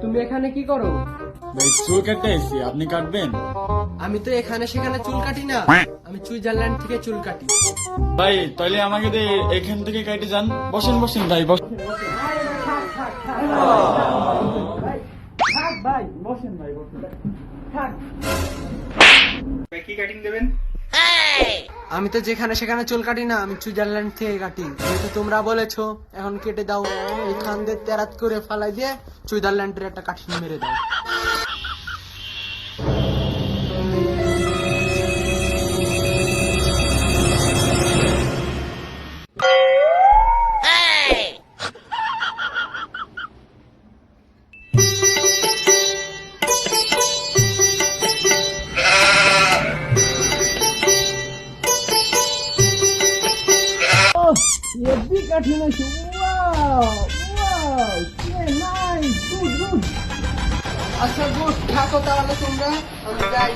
তুমি এখানে কি করো? ভাই চুল কাটতে এসেছি, আপনি কাটবেন? আমি তো এখানে সেখানে চুল কাটি না, আমি সুইজারল্যান্ড থেকে চুল কাটি। ভাই তাহলে আমাকে দিয়ে এখান থেকে কাটে যান। বসেন বসেন ভাই, বসেন। ভাই বসেন ভাই, বসেন। কি কাটিং দেবেন? আমি তো যেখানে সেখানে চুল কাটি না, আমি সুইজারল্যান্ড থেকে কাটি। যেহেতু তোমরা বলেছো এখন কেটে দাও, এখান দিয়ে তেরাত করে ফালাই দিয়ে সুইজারল্যান্ডের একটা কাঠি মেরে দাও। হেভি কাঠি নাকি? Wow wow, nice, good good. আচ্ছা গুড, থাকো তাহলে তোমরা, আমি যাই।